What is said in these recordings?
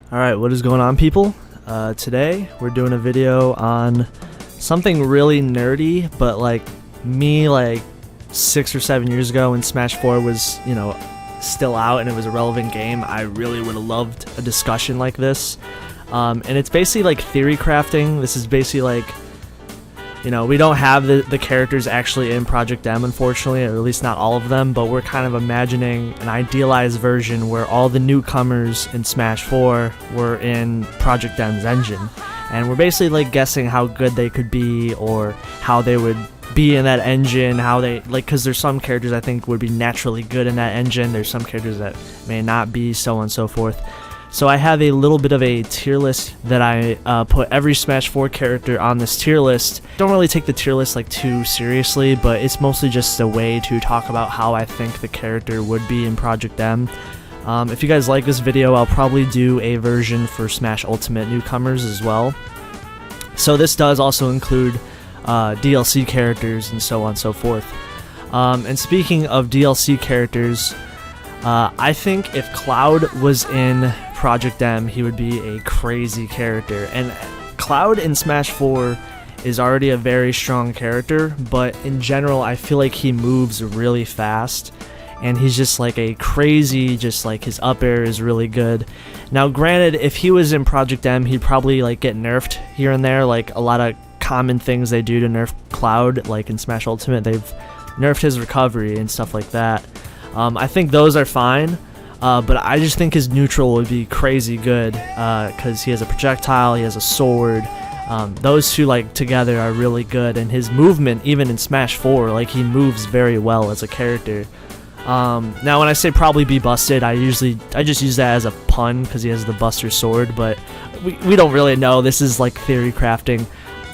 Alright, what is going on, people? Today we're doing a video on something really nerdy, but like me 6 or 7 years ago when Smash 4 was, still out and it was a relevant game, I really would have loved a discussion like this. And it's basically like theory crafting. This is basically like, we don't have the characters actually in Project M, unfortunately, or at least not all of them, but we're kind of imagining an idealized version where all the newcomers in Smash 4 were in Project M's engine. And we're basically like guessing how good they could be or how they would be in that engine, how they, because there's some characters I think would be naturally good in that engine, there's some characters that may not be, so on and so forth. So I have a little bit of a tier list that I put every Smash 4 character on this tier list. Don't really take the tier list too seriously, but it's mostly just a way to talk about how I think the character would be in Project M. If you guys like this video, I'll probably do a version for Smash Ultimate Newcomers as well. So this does also include DLC characters and so on and so forth. And speaking of DLC characters, I think if Cloud was in Project M, he would be a crazy character. And Cloud in Smash 4 is already a very strong character, but in general I feel like he moves really fast and he's just like a crazy, just like his up air is really good. Now granted, if he was in Project M, he'd probably get nerfed here and there, like a lot of common things they do to nerf Cloud, like in Smash Ultimate they've nerfed his recovery and stuff like that. I think those are fine, but I just think his neutral would be crazy good, because he has a projectile, he has a sword. Those two together are really good, and his movement, even in Smash 4, he moves very well as a character. Now when I say probably be busted, I just use that as a pun because he has the Buster Sword, but we don't really know. This is theory crafting.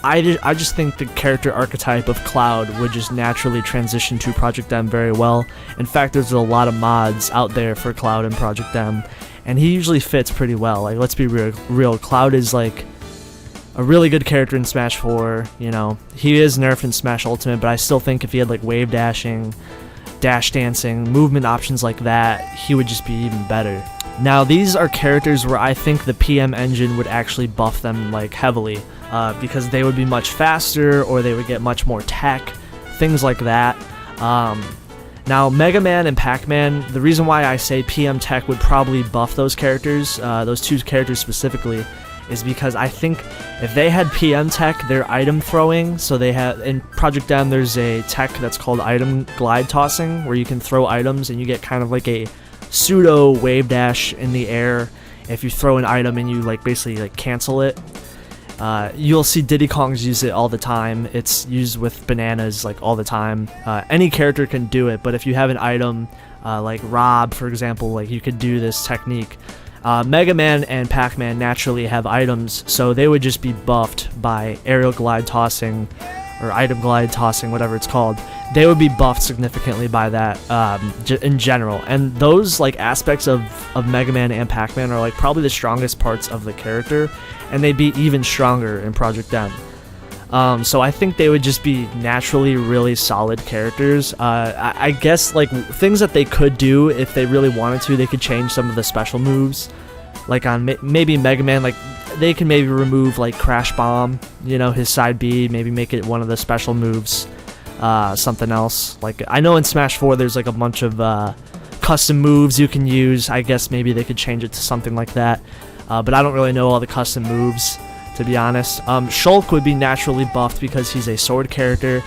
I just think the character archetype of Cloud would just naturally transition to Project M very well. In fact, there's a lot of mods out there for Cloud in Project M, and he usually fits pretty well. Let's be real, Cloud is a really good character in Smash 4. He is nerfed in Smash Ultimate, but I still think if he had wave dashing, dash dancing, movement options like that, he would just be even better. Now these are characters where I think the PM engine would actually buff them heavily, because they would be much faster or they would get much more tech, things like that. Now Mega Man and Pac-Man, the reason why I say PM tech would probably buff those characters, those two characters specifically, is because I think if they had PM tech, their item throwing, so they have, in Project M there's a tech that's called item glide tossing, where you can throw items and you get kind of a pseudo wave dash in the air if you throw an item and you basically cancel it. You'll see Diddy Kongs use it all the time. It's used with bananas all the time. Any character can do it, but if you have an item like Rob, for example, you could do this technique. Mega Man and Pac-Man naturally have items, so they would just be buffed by aerial glide tossing or item glide tossing, whatever it's called. They would be buffed significantly by that in general. And those aspects of Mega Man and Pac-Man are probably the strongest parts of the character, and they'd be even stronger in Project M. So I think they would just be naturally really solid characters. I guess things that they could do if they really wanted to, they could change some of the special moves. On maybe Mega Man, they can maybe remove Crash Bomb, his side B, maybe make it one of the special moves. Something else. I know in Smash 4 there's a bunch of custom moves you can use. I guess maybe they could change it to something like that. But I don't really know all the custom moves, to be honest. Shulk would be naturally buffed because he's a sword character,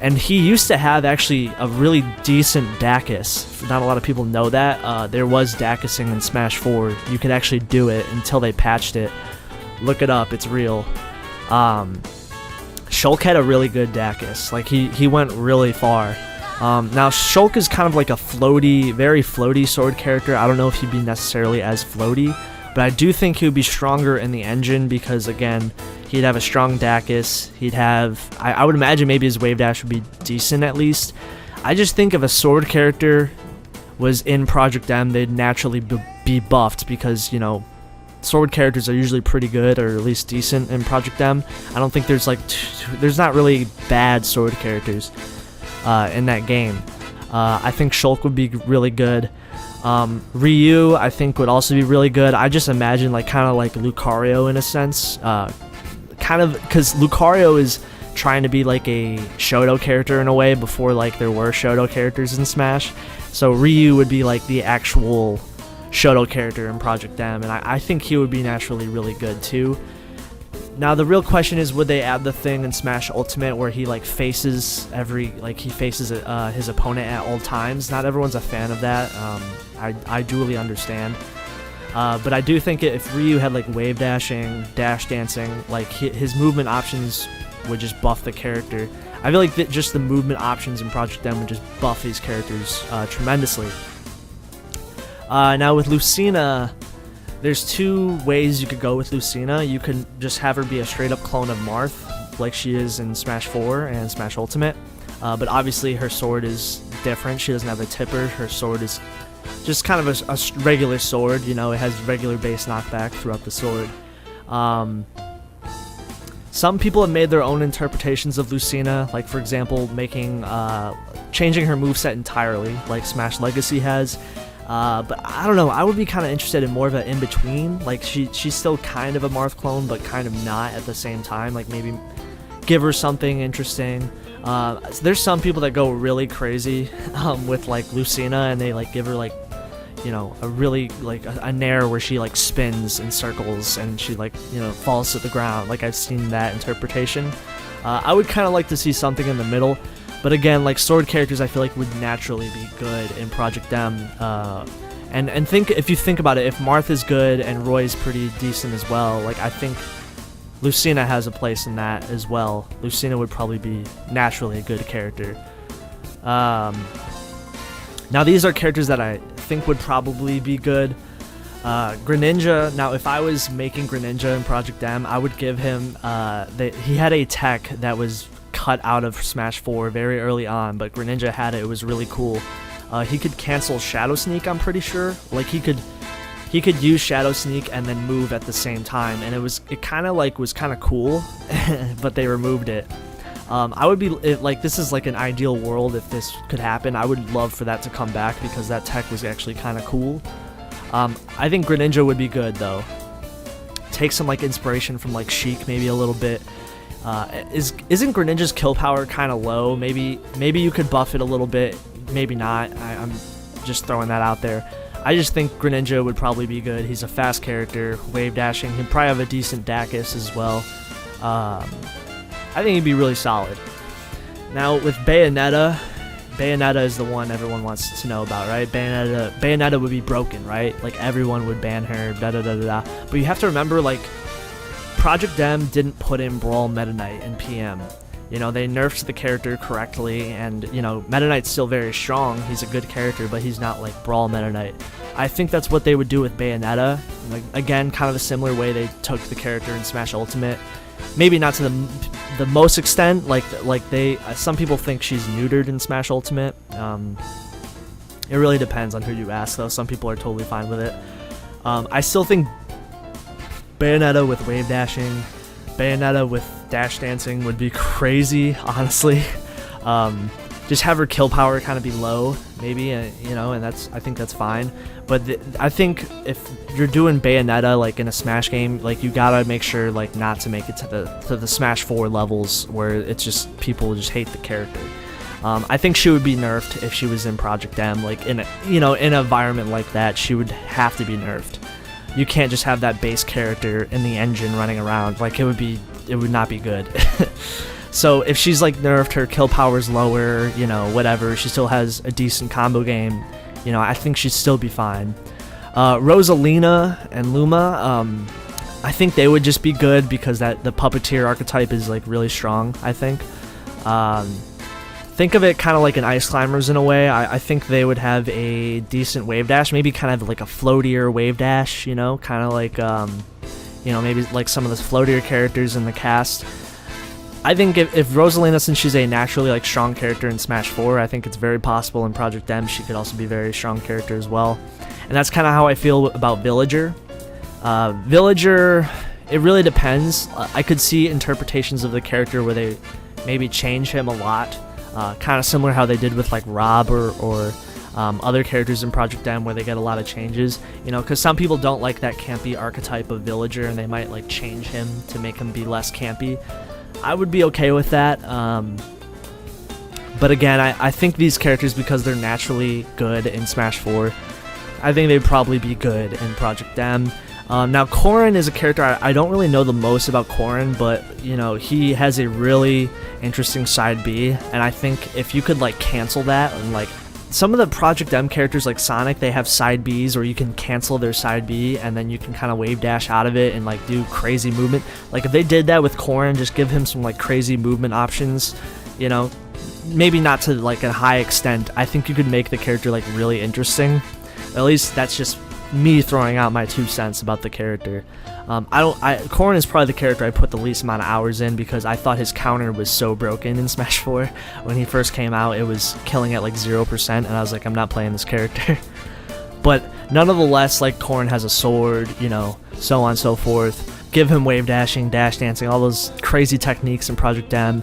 and he used to have actually a really decent Dacus. Not a lot of people know that. There was Dacusing in Smash 4. You could actually do it until they patched it. Look it up, it's real. Shulk had a really good Dacus. He went really far. Now Shulk is kind of a floaty, very floaty sword character. I don't know if he'd be necessarily as floaty, but I do think he would be stronger in the engine because, again, he'd have a strong Dacus. He'd have, I would imagine maybe his wave dash would be decent at least. I just think if a sword character was in Project M, they'd naturally be buffed because, sword characters are usually pretty good, or at least decent in Project M. I don't think there's there's not really bad sword characters in that game. I think Shulk would be really good. Ryu, I think, would also be really good. I just imagine like kind of like Lucario in a sense, kind of because Lucario is trying to be like a Shoto character in a way before like there were Shoto characters in Smash. So Ryu would be like the actual Shoto character in Project M, and I think he would be naturally really good too. Now the real question is, would they add the thing in Smash Ultimate where he like faces his opponent at all times? Not everyone's a fan of that. I duly understand. But I do think if Ryu had like wave dashing, dash dancing, like his movement options would just buff the character. I feel like just the movement options in Project M would just buff these characters tremendously. Now with Lucina, there's two ways you could go with Lucina. You could just have her be a straight up clone of Marth, like she is in Smash 4 and Smash Ultimate. But obviously her sword is different. She doesn't have a tipper. Her sword is just kind of a regular sword. You know, it has regular base knockback throughout the sword. Some people have made their own interpretations of Lucina, like for example, changing her moveset entirely, like Smash Legacy has. But I don't know, I would be kind of interested in more of an in-between. Like she's still kind of a Marth clone, but kind of not at the same time. Like maybe give her something interesting. There's some people that go really crazy with like Lucina, and they like give her like, you know, a really like a nair where she like spins in circles and she like, you know, falls to the ground. Like I've seen that interpretation. I would kind of like to see something in the middle, but again, like sword characters I feel like would naturally be good in Project M. And if you think about it, if Marth is good and Roy's pretty decent as well, like I think Lucina has a place in that as well. Lucina would probably be naturally a good character. Now these are characters that I think would probably be good. Greninja, now if I was making Greninja in Project M, I would give him, he had a tech that was cut out of Smash 4 very early on, but Greninja had it. It was really cool. He could cancel Shadow Sneak, I'm pretty sure. Like he could use Shadow Sneak and then move at the same time, and it kind of cool, but they removed it. I would be like, this is like an ideal world if this could happen. I would love for that to come back because that tech was actually kind of cool. I think Greninja would be good though. Take some like inspiration from like Sheik maybe a little bit. Isn't Greninja's kill power kind of low? Maybe you could buff it a little bit. Maybe not. I'm just throwing that out there. I just think Greninja would probably be good. He's a fast character, wave dashing. He'd probably have a decent Dacus as well. I think he'd be really solid. Now with Bayonetta is the one everyone wants to know about, right? Bayonetta would be broken, right? Like everyone would ban her, da-da-da-da-da. But you have to remember, like, Project M didn't put in Brawl Meta Knight in PM. You know, they nerfed the character correctly, and, you know, Meta Knight's still very strong. He's a good character, but he's not like Brawl Meta Knight. I think that's what they would do with Bayonetta. Like, again, kind of a similar way they took the character in Smash Ultimate. Maybe not to the most extent. Like some people think she's neutered in Smash Ultimate. It really depends on who you ask, though. Some people are totally fine with it. I still think Bayonetta with wave dashing, Bayonetta with dash dancing would be crazy, honestly. Just have her kill power kind of be low, maybe, you know, and I think that's fine. But I think if you're doing Bayonetta like in a Smash game, like you gotta make sure like not to make it to the Smash 4 levels where it's just people just hate the character. I think she would be nerfed if she was in Project M. Like in an environment like that, she would have to be nerfed. You can't just have that base character in the engine running around. Like it would not be good. So if she's like nerfed, her kill power's lower, you know, whatever, she still has a decent combo game, you know, I think she'd still be fine. Rosalina and Luma, I think they would just be good because the puppeteer archetype is like really strong, I think. Think of it kind of like an Ice Climbers in a way. I think they would have a decent wave dash, maybe kind of like a floatier wave dash, you know, kind of like, you know, maybe like some of the floatier characters in the cast. I think if Rosalina, since she's a naturally like strong character in Smash 4, I think it's very possible in Project M she could also be a very strong character as well. And that's kind of how I feel about Villager. Villager, it really depends. I could see interpretations of the character where they maybe change him a lot. Kind of similar how they did with like Rob or other characters in Project M where they get a lot of changes, you know, because some people don't like that campy archetype of villager and they might like change him to make him be less campy. I would be okay with that. But again, I think these characters, because they're naturally good in Smash 4, I think they'd probably be good in Project M. Now, Corrin is a character I don't really know the most about Corrin, but, you know, he has a really interesting side B, and I think if you could, like, cancel that, and, like, some of the Project M characters, like Sonic, they have side Bs, or you can cancel their side B, and then you can kind of wave dash out of it and, like, do crazy movement. Like, if they did that with Corrin, just give him some, like, crazy movement options, you know, maybe not to, like, a high extent. I think you could make the character, like, really interesting. At least that's just me throwing out my 2 cents about the character. Corrin is probably the character I put the least amount of hours in because I thought his counter was so broken in Smash 4. When he first came out, it was killing at like 0%, and I was like, I'm not playing this character. But nonetheless, like, Corrin has a sword, you know, so on and so forth. Give him wave dashing, dash dancing, all those crazy techniques in Project M.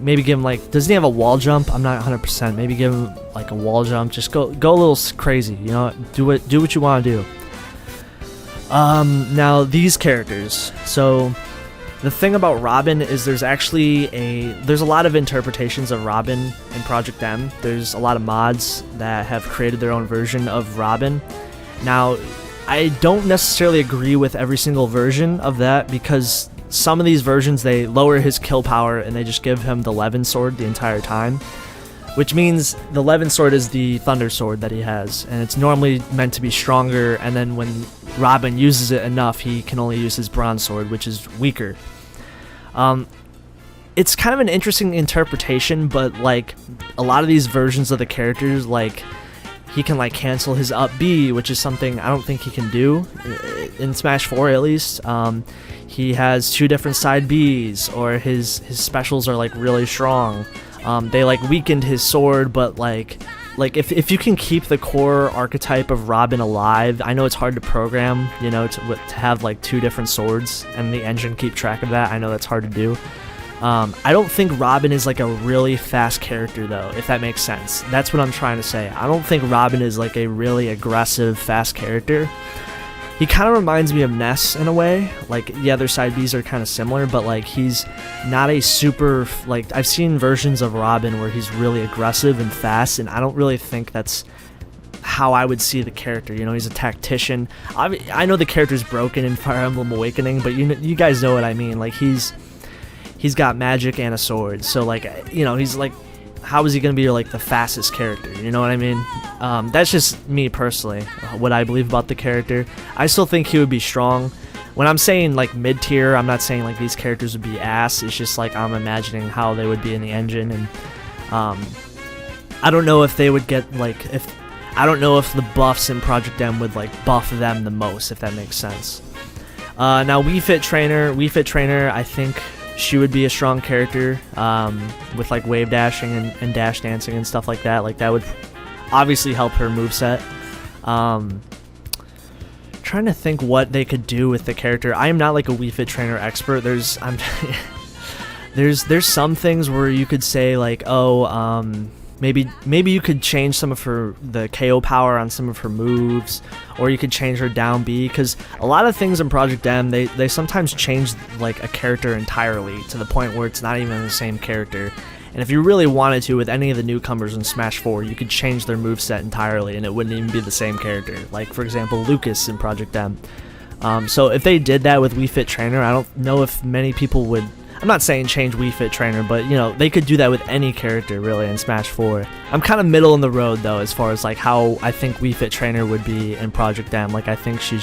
Maybe give him, like, doesn't he have a wall jump? I'm not 100%. Maybe give him like a wall jump. Just go a little crazy, you know. Do what you want to do. Now these characters. So the thing about Robin is there's a lot of interpretations of Robin in Project M. There's a lot of mods that have created their own version of Robin. Now, I don't necessarily agree with every single version of that because some of these versions, they lower his kill power and they just give him the Levin sword the entire time, which means the Levin sword is the thunder sword that he has, and it's normally meant to be stronger, and then when Robin uses it enough, he can only use his bronze sword, which is weaker. It's kind of an interesting interpretation, but like a lot of these versions of the characters, like he can like cancel his up B, which is something I don't think he can do in Smash 4 at least. He has 2 different side Bs, or his specials are like really strong. They like weakened his sword, but like if you can keep the core archetype of Robin alive, I know it's hard to program, you know, to have like 2 different swords and the engine keep track of that. I know that's hard to do. I don't think Robin is like a really fast character though, if that makes sense. That's what I'm trying to say. I don't think Robin is like a really aggressive, fast character. He kind of reminds me of Ness in a way. Like, the other side Bs are kind of similar, but like he's not a super, like, I've seen versions of Robin where he's really aggressive and fast, and I don't really think that's how I would see the character. You know, he's a tactician. I know the character's broken in Fire Emblem Awakening, but you guys know what I mean. Like, he's got magic and a sword, so like, you know, he's like, how is he going to be like the fastest character? You know what I mean? That's just me personally, what I believe about the character. I still think he would be strong. When I'm saying like mid-tier, I'm not saying like these characters would be ass. It's just like I'm imagining how they would be in the engine, and I don't know if they would get like, I don't know if the buffs in Project M would like buff them the most, if that makes sense. Now Wii Fit Trainer, I think she would be a strong character with like wave dashing and dash dancing and stuff like that. Like, that would obviously help her moveset. Trying to think what they could do with the character. I am not like a Wii Fit Trainer expert. There's some things where you could say like, oh, maybe you could change some of the KO power on some of her moves, or you could change her down B, because a lot of things in Project M, they sometimes change like a character entirely to the point where it's not even the same character. And if you really wanted to, with any of the newcomers in Smash 4, you could change their moveset entirely and it wouldn't even be the same character. Like, for example, Lucas in Project M. So if they did that with Wii Fit Trainer, I don't know if many people would. I'm not saying change Wii Fit Trainer, but, you know, they could do that with any character, really, in Smash 4. I'm kind of middle in the road, though, as far as, like, how I think Wii Fit Trainer would be in Project M. Like, I think she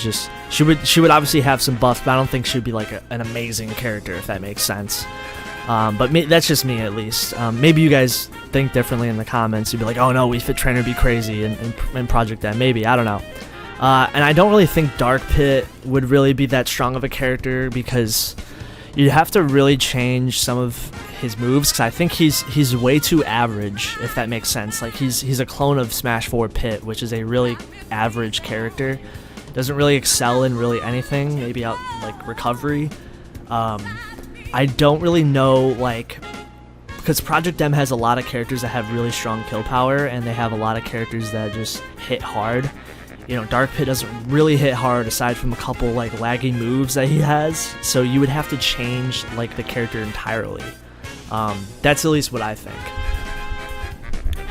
would obviously have some buffs, but I don't think she'd be, like, an amazing character, if that makes sense. But that's just me, at least. Maybe you guys think differently in the comments. You'd be like, oh, no, Wii Fit Trainer would be crazy in Project M. Maybe, I don't know. And I don't really think Dark Pit would really be that strong of a character, because you'd have to really change some of his moves, because I think he's way too average, if that makes sense. Like, he's a clone of Smash 4 Pit, which is a really average character. Doesn't really excel in really anything, maybe out like recovery. I don't really know like because Project M has a lot of characters that have really strong kill power, and they have a lot of characters that just hit hard. You know, Dark Pit doesn't really hit hard aside from a couple like laggy moves that he has, so you would have to change like the character entirely. That's at least what I think.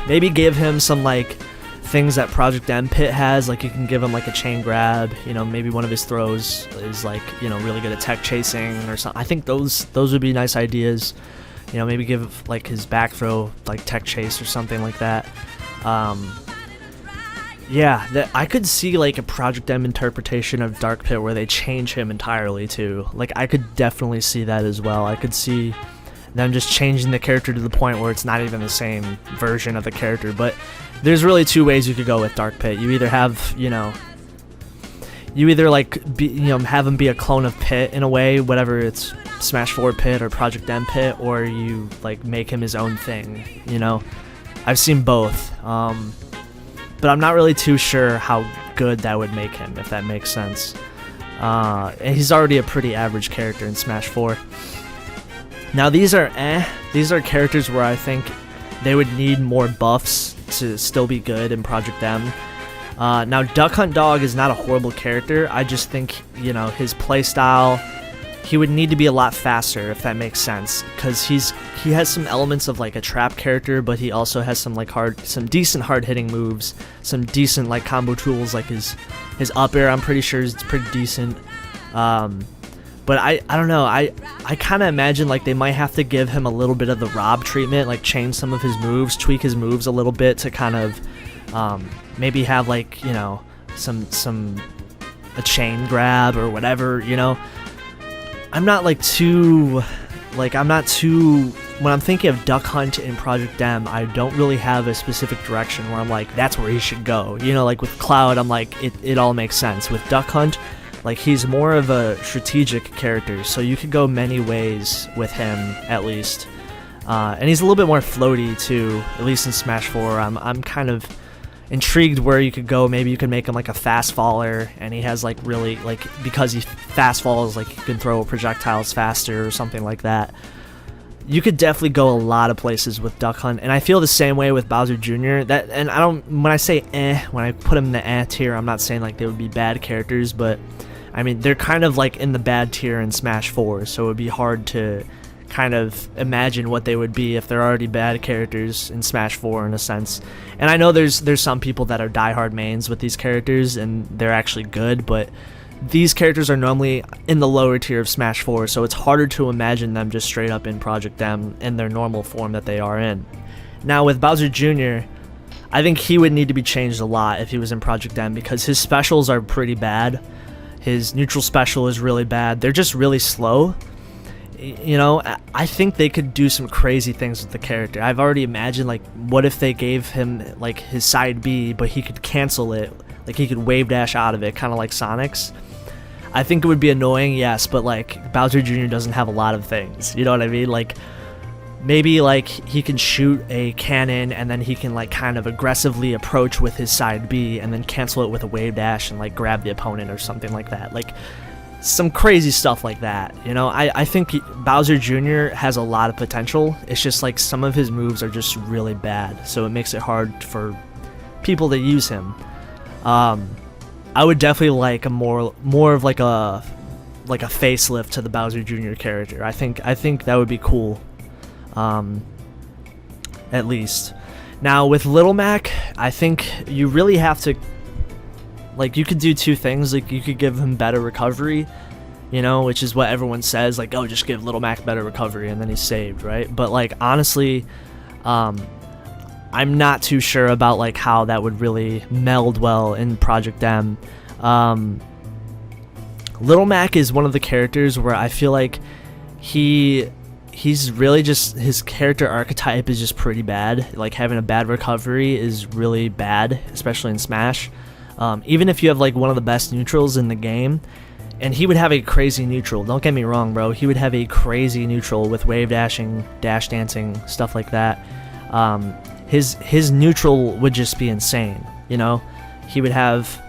Maybe give him some like things that Project M Pit has, like you can give him like a chain grab, you know, maybe one of his throws is like, you know, really good at tech chasing or something. I think those would be nice ideas. You know, maybe give like his back throw like tech chase or something like that. Yeah, I could see like a Project M interpretation of Dark Pit where they change him entirely too. Like I could definitely see that as well. I could see them just changing the character to the point where it's not even the same version of the character. But there's really two ways you could go with Dark Pit. You either have, you know, like have him be a clone of Pit in a way, whatever it's Smash 4 Pit or Project M Pit, or you like make him his own thing, you know. I've seen both, but I'm not really too sure how good that would make him, if that makes sense. And he's already a pretty average character in Smash 4. Now these are characters where I think they would need more buffs to still be good in Project M. Now Duck Hunt Dog is not a horrible character. I just think, you know, his playstyle, he would need to be a lot faster, if that makes sense, because he has some elements of like a trap character, but he also has some like some decent hard hitting moves, some decent like combo tools, like his up air I'm pretty sure is pretty decent. But I don't know, I kind of imagine like they might have to give him a little bit of the Rob treatment, like change some of his moves, tweak his moves a little bit to kind of maybe have like, you know, a chain grab or whatever, you know. I'm not too when I'm thinking of Duck Hunt in Project M, I don't really have a specific direction where I'm like, that's where he should go. You know, like with Cloud, I'm like, it all makes sense. With Duck Hunt, like he's more of a strategic character, so you could go many ways with him at least. And he's a little bit more floaty too, at least in Smash 4. I'm kind of intrigued where you could go. Maybe you could make him like a fast faller, and he has like really like, because he fast falls, like he can throw projectiles faster or something like that. You could definitely go a lot of places with Duck Hunt, and I feel the same way with Bowser Jr. When I say when I put him in the tier, I'm not saying like they would be bad characters, but I mean they're kind of like in the bad tier in Smash 4, so it would be hard to kind of imagine what they would be if they're already bad characters in Smash 4 in a sense. And I know there's some people that are diehard mains with these characters and they're actually good, but these characters are normally in the lower tier of Smash 4, so it's harder to imagine them just straight up in Project M in their normal form that they are in. Now with Bowser Jr., I think he would need to be changed a lot if he was in Project M, because his specials are pretty bad. His neutral special is really bad. They're just really slow. You know, I think they could do some crazy things with the character. I've already imagined, like, what if they gave him, like, his side B, but he could cancel it. Like, he could wave dash out of it, kind of like Sonic's. I think it would be annoying, yes, but, like, Bowser Jr. doesn't have a lot of things. You know what I mean? Like, maybe, like, he can shoot a cannon, and then he can, like, kind of aggressively approach with his side B, and then cancel it with a wave dash and, like, grab the opponent or something like that. Like, some crazy stuff like that, you know. I think Bowser Jr. has a lot of potential. It's just like some of his moves are just really bad, so it makes it hard for people to use him. I would definitely like a more of like a facelift to the Bowser Jr. character. I think that would be cool, at least. Now with Little Mac, I think you really have to, like, you could do two things. Like, you could give him better recovery, you know, which is what everyone says, like, oh, just give Little Mac better recovery and then he's saved, right? But, like, honestly, I'm not too sure about, like, how that would really meld well in Project M. Little Mac is one of the characters where I feel like he's really just, his character archetype is just pretty bad. Like, having a bad recovery is really bad, especially in Smash. Even if you have like one of the best neutrals in the game, and he would have a crazy neutral. Don't get me wrong, bro. He would have a crazy neutral with wave dashing, dash dancing, stuff like that. His neutral would just be insane. You know, he would have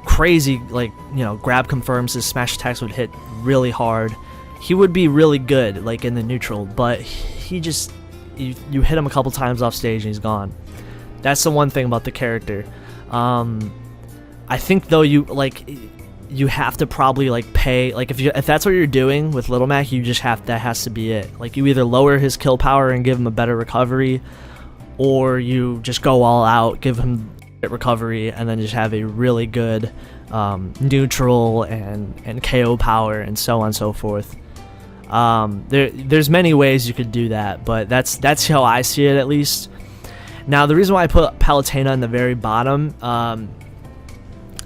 crazy, like, you know, grab confirms. His smash attacks would hit really hard. He would be really good, like, in the neutral, but he just you hit him a couple times off stage and he's gone. That's the one thing about the character. I think though you have to probably like pay, like if that's what you're doing with Little Mac, you just have, that has to be it. Like you either lower his kill power and give him a better recovery, or you just go all out, give him recovery, and then just have a really good neutral and KO power and so on and so forth. There's many ways you could do that, but that's how I see it, at least. Now the reason why I put Palutena in the very bottom,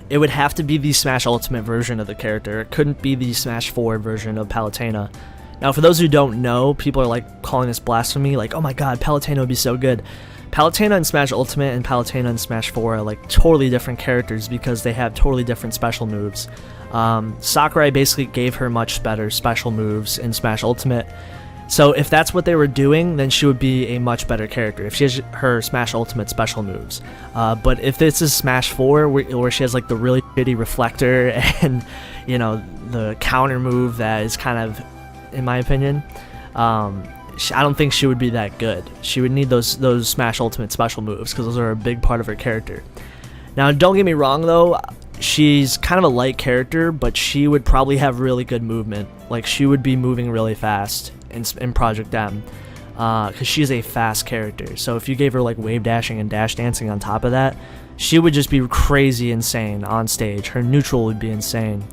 it would have to be the Smash Ultimate version of the character. It couldn't be the Smash 4 version of Palutena. Now for those who don't know, people are like calling this blasphemy, like, oh my god, Palutena would be so good. Palutena in Smash Ultimate and Palutena in Smash 4 are like totally different characters because they have totally different special moves. Sakurai basically gave her much better special moves in Smash Ultimate. So if that's what they were doing, then she would be a much better character if she has her Smash Ultimate special moves. But if this is Smash 4, where she has like the really shitty reflector and, you know, the counter move that is kind of, in my opinion, I don't think she would be that good. She would need those Smash Ultimate special moves because those are a big part of her character. Now, don't get me wrong though, she's kind of a light character, but she would probably have really good movement. Like she would be moving really fast in Project M, because she's a fast character. So if you gave her like wave dashing and dash dancing on top of that, she would just be crazy insane on stage. Her neutral would be insane.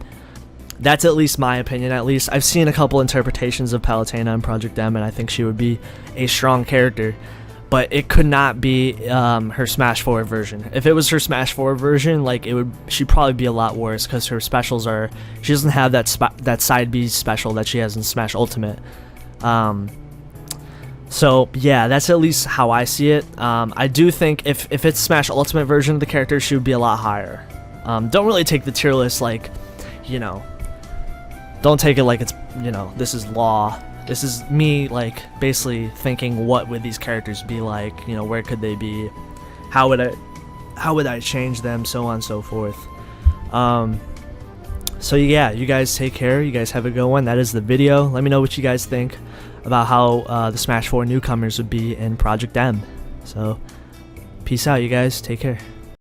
That's at least my opinion. At least I've seen a couple interpretations of Palutena in Project M, and I think she would be a strong character. But it could not be her Smash 4 version. If it was her Smash 4 version, like she'd probably be a lot worse because her specials are. She doesn't have that side B special that she has in Smash Ultimate. So yeah, that's at least how I see it. I do think if it's Smash Ultimate version of the character, she would be a lot higher. Don't really take the tier list like, you know, don't take it like it's, you know, this is law. This is me like basically thinking, what would these characters be like? You know, where could they be? How would I change them? So on and so forth. So yeah, you guys take care. You guys have a good one. That is the video. Let me know what you guys think about how the Smash 4 newcomers would be in Project M. So peace out, you guys. Take care.